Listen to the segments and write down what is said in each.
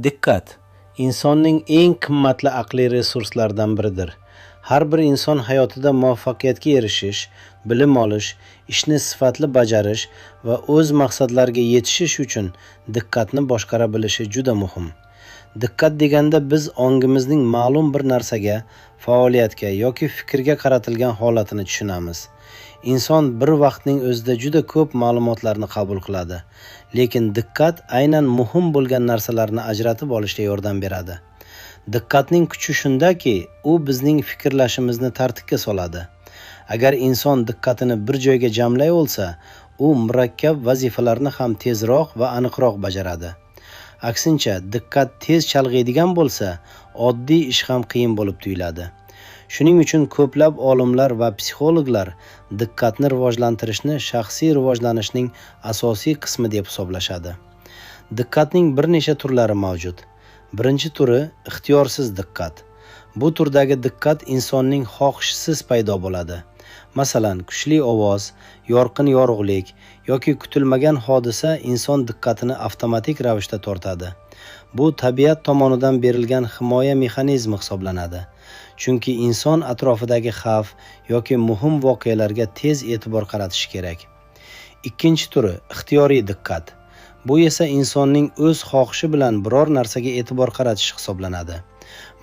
Diqqat insonning eng qimmatli aqliy resurslaridan biridir. Har bir inson hayotida muvaffaqiyatga erishish, bilim olish, ishni sifatli bajarish va o'z maqsadlariga yetishish uchun diqqatni boshqara bilishi juda muhim. Diqqat deganda biz ongimizning ma'lum bir narsaga, faoliyatga yoki fikrga qaratilgan holatini tushunamiz. Inson bir vaqtning o'zida juda ko'p ma'lumotlarni qabul qiladi, lekin diqqat aynan muhim bo'lgan narsalarni ajratib olishga yordam beradi. Diqqatning kuchi shundaki, u bizning fikrlashimizni tartibga soladi. Agar inson diqqatini bir joyga jamlay olsa, u murakkab vazifalarni ham tezroq va aniqroq bajaradi. Aksincha, diqqat tez chalg'iydigan bo'lsa, oddiy ish ham qiyin bo'lib tuyuladi. Shuning uchun ko'plab olimlar va psixologlar diqqatni rivojlantirishni shaxsiy rivojlanishning asosiy qismi deb hisoblashadi. Diqqatning bir necha turlari mavjud. Birinchi turi ixtiyorsiz diqqat. Bu turdagi diqqat insonning xohishsiz paydo bo'ladi. Masalan, kuchli ovoz, yorqin yorug'lik yoki kutilmagan hodisa inson diqqatini avtomatik ravishda tortadi. Bu tabiat tomonidan berilgan himoya mexanizmi hisoblanadi. Chunki inson atrofidagi xavf yoki muhim voqealarga tez e'tibor qaratishi kerak. Ikkinchi turi ixtiyoriy diqqat. Bu esa insonning o'z xohishi bilan biror narsaga e'tibor qaratish hisoblanadi.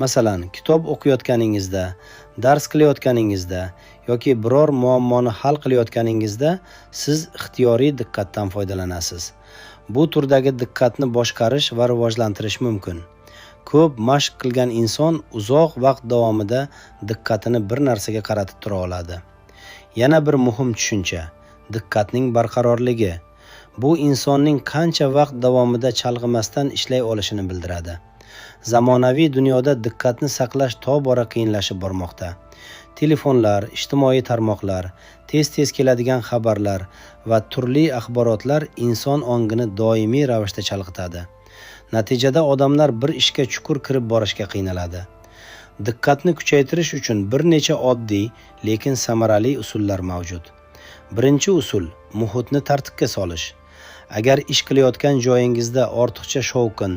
Masalan, kitob o'qiyotganingizda, dars qilayotganingizda yoki biror muammoni hal qilayotganingizda siz ixtiyoriy diqqatdan foydalanasiz. Bu turdagi diqqatni boshqarish va rivojlantirish mumkin. Ko'p mashq qilgan inson uzoq vaqt davomida diqqatini bir narsaga qaratib tura oladi. Yana bir muhim tushuncha diqqatning barqarorligi. Bu insonning qancha vaqt davomida chalg'imasdan ishlay olishini bildiradi. Zamonaviy dunyoda diqqatni saqlash tobora qiyinlashib bormoqda. Telefonlar, ijtimoiy tarmoqlar, tez-tez keladigan xabarlar va turli axborotlar inson ongini doimiy ravishda chalg'itadi. Natijada odamlar bir ishga chuqur kirib borishga qiynaladi. Diqqatni kuchaytirish uchun bir necha oddiy, lekin samarali usullar mavjud. Birinchi usul muhitni tartibga solish. Agar ish qilayotgan joyingizda ortiqcha shovqin,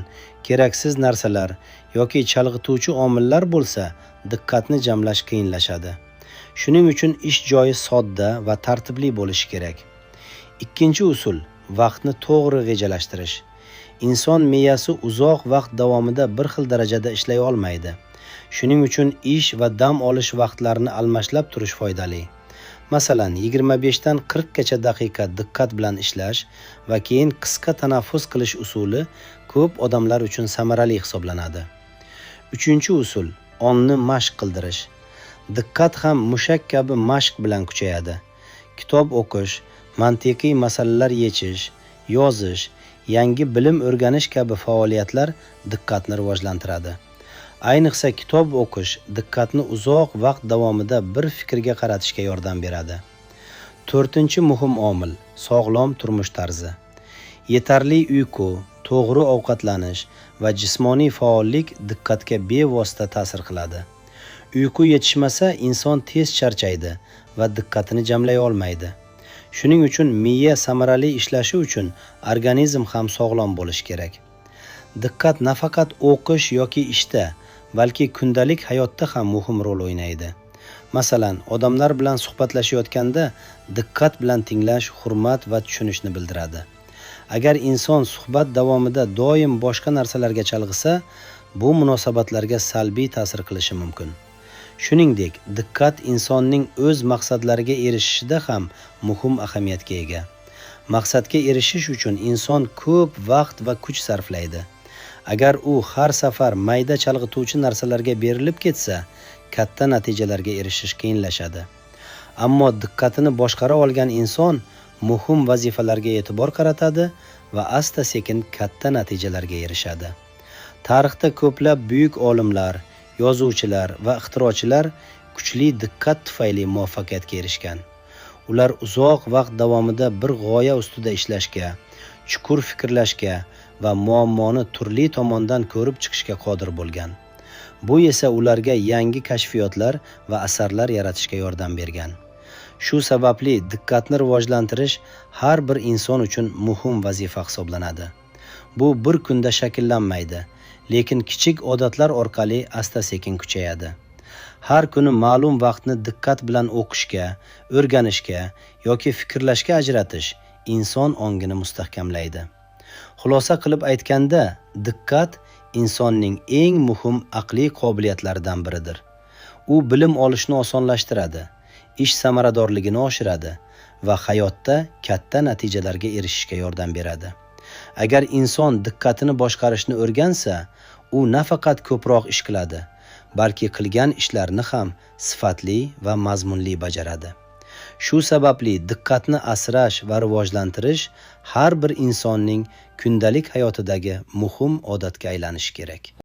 keraksiz narsalar yoki chalg'ituvchi omillar bo'lsa, diqqatni jamlash qiyinlashadi. Shuning uchun ish joyi sodda va tartibli bo'lishi kerak. Ikkinchi usul vaqtni to'g'ri rejalashtirish. Inson miyasi uzoq vaqt davomida bir xil darajada ishlay olmaydi. Shuning uchun ish va dam olish vaqtlarini almashlab turish foydali. Masalan, 25 dan 40 gacha daqiqa diqqat bilan ishlash va keyin qisqa tanaffus qilish usuli ko'p odamlar uchun samarali hisoblanadi. Uchinchi usul ongni mashq qildirish. Diqqat ham mushak kabi mashq bilan kuchayadi. Kitob o'qish, mantiqiy masalalar yechish, yozish, yangi bilim o'rganish kabi faoliyatlar diqqatni rivojlantiradi. Ayniqsa kitob o'qish diqqatni uzoq vaqt davomida bir fikrga qaratishga yordam beradi. To'rtinchi muhim omil sog'lom turmush tarzi. Yetarli uyqu, to'g'ri ovqatlanish va jismoniy faollik diqqatga bevosita ta'sir qiladi. Uyqu yetishmasa inson tez charchaydi va diqqatini jamlay olmaydi. Shuning uchun miya samarali ishlashi uchun organizm ham sog'lom bo'lishi kerak. Diqqat nafaqat o'qish yoki ishda, balki kundalik hayotda ham muhim rol o'ynaydi. Masalan, odamlar bilan suhbatlashayotganda diqqat bilan tinglash hurmat va tushunishni bildiradi. Agar inson suhbat davomida doim boshqa narsalarga chalg'isa, bu munosabatlarga salbiy ta'sir qilishi mumkin. Shuningdek, diqqat insonning o'z maqsadlariga erishishida ham muhim ahamiyatga ega. Maqsadga erishish uchun inson ko'p vaqt va kuch sarflaydi. Agar u har safar mayda chalg'ituvchi narsalarga berilib ketsa, katta natijalarga erishish qiyinlashadi. Ammo diqqatini boshqara olgan inson muhim vazifalarga e'tibor qaratadi va asta-sekin katta natijalarga erishadi. Tarixda ko'plab buyuk olimlar, yozuvchilar va ixtirochilar kuchli diqqat tufayli muvaffaqiyatga erishgan. Ular uzoq vaqt davomida bir g'oya ustida ishlashga, chuqur fikrlashga va muammoni turli tomondan ko'rib chiqishga qodir bo'lgan. Bu esa ularga yangi kashfiyotlar va asarlar yaratishga yordam bergan. Shu sababli diqqatni rivojlantirish har bir inson uchun muhim vazifa hisoblanadi. Bu bir kunda shakllanmaydi, lekin kichik odatlar orqali asta-sekin kuchayadi. Har kuni ma'lum vaqtni diqqat bilan o'qishga, o'rganishga yoki fikrlashga ajratish inson ongini mustahkamlaydi. Xulosa qilib aytganda, diqqat insonning eng muhim aqliy qobiliyatlaridan biridir. U bilim olishni osonlashtiradi, ish samaradorligini oshiradi va hayotda katta natijalarga erishishga yordam beradi. Agar inson diqqatini boshqarishni o'rgansa, u nafaqat ko'proq ish qiladi, balki qilgan ishlarini ham sifatli va mazmunli bajaradi. Shu sababli diqqatni asrash va rivojlantirish har bir insonning kundalik hayotidagi muhim odatga aylanishi kerak.